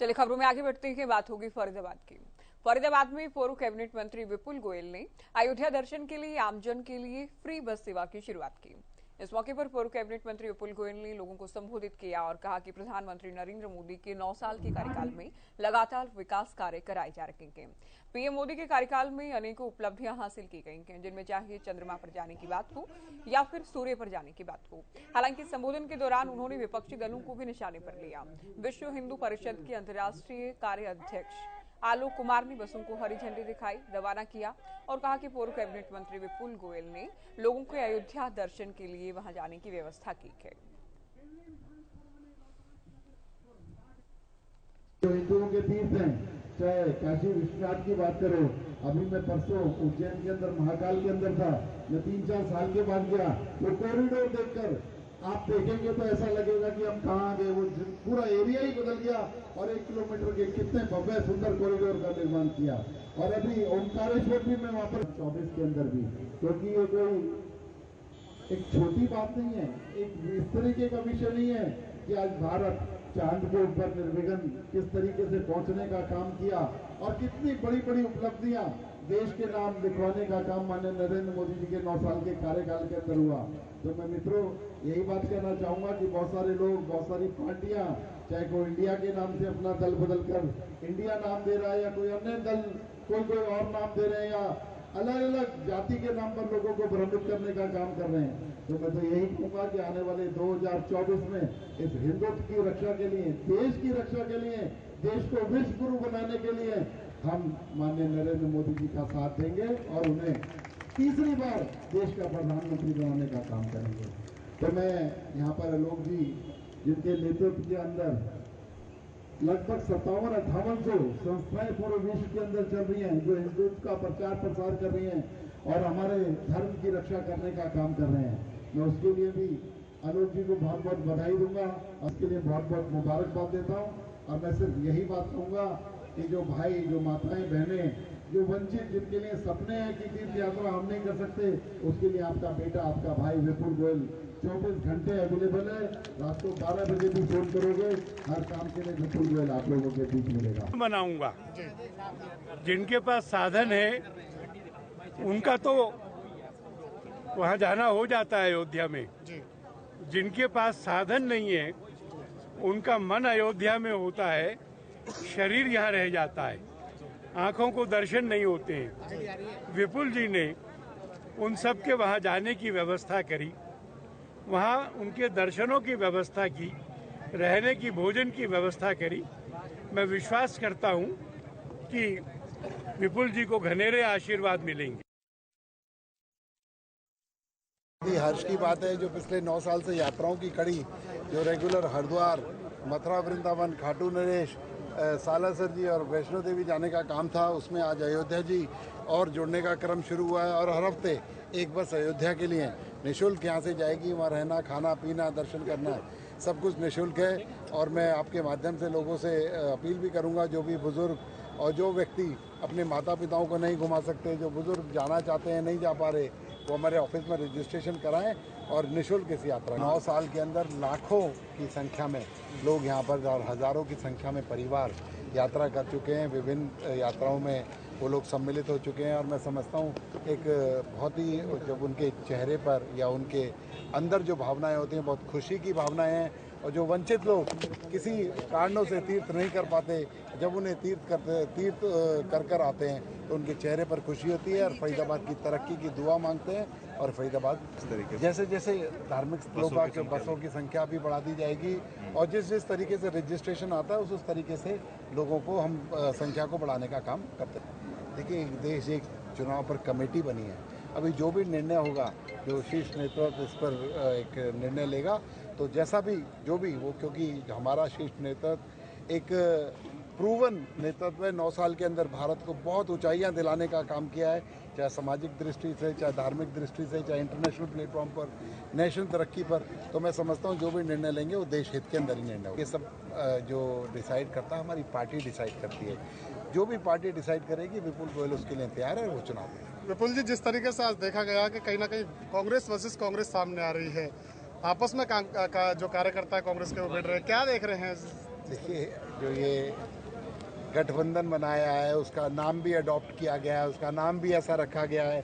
चलिए खबरों में आगे बढ़ते हैं। बात होगी फरीदाबाद की। फरीदाबाद में पूर्व कैबिनेट मंत्री विपुल गोयल ने अयोध्या दर्शन के लिए आमजन के लिए फ्री बस सेवा की शुरुआत की। इस मौके पर पूर्व कैबिनेट मंत्री विपुल गोयल ने लोगों को संबोधित किया और कहा कि प्रधानमंत्री नरेंद्र मोदी के 9 साल के कार्यकाल में लगातार विकास कार्य कराए जा रहे हैं। पीएम मोदी के कार्यकाल में अनेकों उपलब्धियां हासिल की गई हैं, जिनमें चाहे चंद्रमा पर जाने की बात हो या फिर सूर्य पर जाने की बात हो। हालांकि संबोधन के दौरान उन्होंने विपक्षी दलों को भी निशाने पर लिया। विश्व हिंदू परिषद के अंतर्राष्ट्रीय कार्य अध्यक्ष आलोक कुमार ने बसों को हरी झंडी दिखाई, रवाना किया और कहा कि पूर्व कैबिनेट मंत्री विपुल गोयल ने लोगों के अयोध्या दर्शन के लिए वहां जाने की व्यवस्था की है। हिंदुओं के तीर्थ हैं, चाहे काशी विश्वनाथ की बात करो। अभी मैं परसों उज्जैन के अंदर महाकाल के अंदर था, मैं 3-4 साल के बाद गया। वो कॉरिडोर देखकर आप देखेंगे तो ऐसा लगेगा कि हम कहाँ गए। वो पूरा एरिया ही बदल गया और 1 किलोमीटर के कितने भव्य सुंदर कॉरिडोर का निर्माण किया। और अभी ओंकारेश्वर भी मैं वहां पर 24 के अंदर भी, क्योंकि ये कोई एक छोटी बात नहीं है, एक इस तरीके का विषय नहीं है कि आज भारत चांद के ऊपर निर्विघ्न किस तरीके से पहुंचने का काम किया और कितनी बड़ी बड़ी उपलब्धियां देश के नाम लिखवाने का काम माननीय नरेंद्र मोदी जी के 9 साल के कार्यकाल के अंदर हुआ। तो मैं मित्रों यही बात कहना चाहूंगा कि बहुत सारे लोग, बहुत सारी पार्टियां, चाहे कोई इंडिया के नाम से अपना दल बदल कर इंडिया नाम दे रहा है या कोई अन्य दल कोई और नाम दे रहे हैं या अलग अलग जाति के नाम पर लोगों को भ्रमित करने का काम कर रहे हैं। तो मैं तो यही कहूंगा कि आने वाले 2024 में इस हिंदुत्व की रक्षा के लिए, देश की रक्षा के लिए, देश को विश्व गुरु बनाने के लिए हम माननीय नरेंद्र मोदी जी का साथ देंगे और उन्हें तीसरी बार देश का प्रधानमंत्री बनाने का काम करेंगे। तो मैं यहाँ पर आलोक जी, जिनके नेतृत्व के अंदर लगभग 57-58 संस्थाएं पूरे विश्व के अंदर चल रही हैं, जो हिंदुत्व का प्रचार प्रसार कर रही हैं और हमारे धर्म की रक्षा करने का काम कर रहे हैं। मैं उसके लिए भी आलोक जी को बहुत बहुत बधाई दूंगा, उसके लिए बहुत बहुत मुबारकबाद देता हूँ। और मैं सिर्फ यही बात कहूंगा कि जो भाई, जो माताएं, बहनें, जो वंचित, जिनके लिए सपने हैं कि तीर्थ यात्रा हम नहीं कर सकते, उसके लिए आपका बेटा, आपका भाई विपुल गोयल 24 घंटे अवेलेबल है। रात को 12 बजे भी फोन करोगे, हर काम के लिए विपुल गोयल आप लोगों के बीच मिलेगा। बनाऊंगा जिनके पास साधन है उनका तो वहाँ जाना हो जाता है अयोध्या में। जिनके पास साधन नहीं है उनका मन अयोध्या में होता है, शरीर यहाँ रह जाता है, आंखों को दर्शन नहीं होते हैं। विपुल जी ने उन सब के वहाँ जाने की व्यवस्था करी, वहाँ उनके दर्शनों की व्यवस्था की, रहने की, भोजन की व्यवस्था करी। मैं विश्वास करता हूँ कि विपुल जी को घनेरे आशीर्वाद मिलेंगे। हर्ष की बात है जो पिछले 9 साल से यात्राओं की कड़ी जो रेगुलर हरिद्वार, मथुरा, वृंदावन, खाटू नरेश, सालासर जी और वैष्णो देवी जाने का काम था, उसमें आज अयोध्या जी और जुड़ने का क्रम शुरू हुआ है। और हर हफ्ते एक बस अयोध्या के लिए निःशुल्क यहाँ से जाएगी। वहाँ रहना, खाना पीना, दर्शन करना सब कुछ निःशुल्क है। और मैं आपके माध्यम से लोगों से अपील भी करूँगा, जो भी बुजुर्ग और जो व्यक्ति अपने माता पिताओं को नहीं घुमा सकते, जो बुजुर्ग जाना चाहते हैं, नहीं जा पा रहे, वो हमारे ऑफिस में रजिस्ट्रेशन कराएं और निःशुल्क इस यात्रा। 9 साल के अंदर लाखों की संख्या में लोग यहाँ पर और हज़ारों की संख्या में परिवार यात्रा कर चुके हैं। विभिन्न यात्राओं में वो लोग सम्मिलित हो चुके हैं और मैं समझता हूँ एक बहुत ही, जब उनके चेहरे पर या उनके अंदर जो भावनाएं होती हैं, बहुत खुशी की भावनाएं हैं। और जो वंचित लोग किसी कारणों से तीर्थ नहीं कर पाते, जब उन्हें तीर्थ कर कर आते हैं तो उनके चेहरे पर खुशी होती है और फरीदाबाद की तरक्की की दुआ मांगते हैं। और फरीदाबाद इस तरीके जैसे जैसे धार्मिक स्थलों पर बसों की संख्या भी बढ़ा दी जाएगी और जिस तरीके से रजिस्ट्रेशन आता है उस तरीके से लोगों को हम संख्या को बढ़ाने का काम करते हैं। देखिए, देश एक चुनाव पर कमेटी बनी है, अभी जो भी निर्णय होगा, जो शीर्ष नेतृत्व इस पर एक निर्णय लेगा, तो जैसा भी जो भी वो, क्योंकि हमारा शीर्ष नेतृत्व एक प्रूवन नेतृत्व है। 9 साल के अंदर भारत को बहुत ऊंचाइयां दिलाने का काम किया है, चाहे सामाजिक दृष्टि से, चाहे धार्मिक दृष्टि से, चाहे इंटरनेशनल प्लेटफॉर्म पर, नेशनल तरक्की पर। तो मैं समझता हूँ जो भी निर्णय लेंगे वो देश हित के अंदर ही निर्णय होगा। ये सब जो डिसाइड करता है हमारी पार्टी डिसाइड करती है। जो भी पार्टी डिसाइड करेगी, विपुल गोयल उसके लिए तैयार है, वो चुनाव में। विपुल जी, जिस तरीके से आज देखा गया कि कहीं ना कहीं कांग्रेस वर्सेस कांग्रेस सामने आ रही है, आपस में जो कार्यकर्ता है कांग्रेस के वो भिड़ रहे हैं, क्या देख रहे हैं देखिए, जो ये गठबंधन बनाया है उसका नाम भी अडॉप्ट किया गया है, उसका नाम भी ऐसा रखा गया है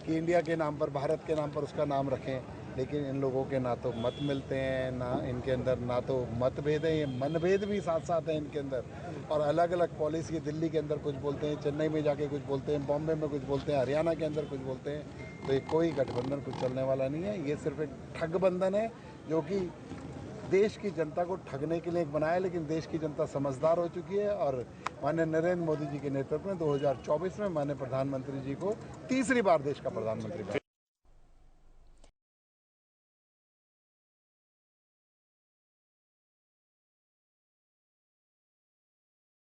कि इंडिया के नाम पर, भारत के नाम पर उसका नाम रखें। लेकिन इन लोगों के ना तो मत मिलते हैं, ना इनके अंदर ना तो मतभेद है, ये मनभेद भी साथ साथ हैं इनके अंदर। और अलग अलग पॉलिसी, दिल्ली के अंदर कुछ बोलते हैं, चेन्नई में जाके कुछ बोलते हैं, बॉम्बे में कुछ बोलते हैं, हरियाणा के अंदर कुछ बोलते हैं। तो ये कोई गठबंधन कुछ चलने वाला नहीं है। ये सिर्फ एक ठग बंधन है जो कि देश की जनता को ठगने के लिए एक बनाया। लेकिन देश की जनता समझदार हो चुकी है और माननीय नरेंद्र मोदी जी के नेतृत्व में 2024 में माननीय प्रधानमंत्री जी को तीसरी बार देश का प्रधानमंत्री बनाया।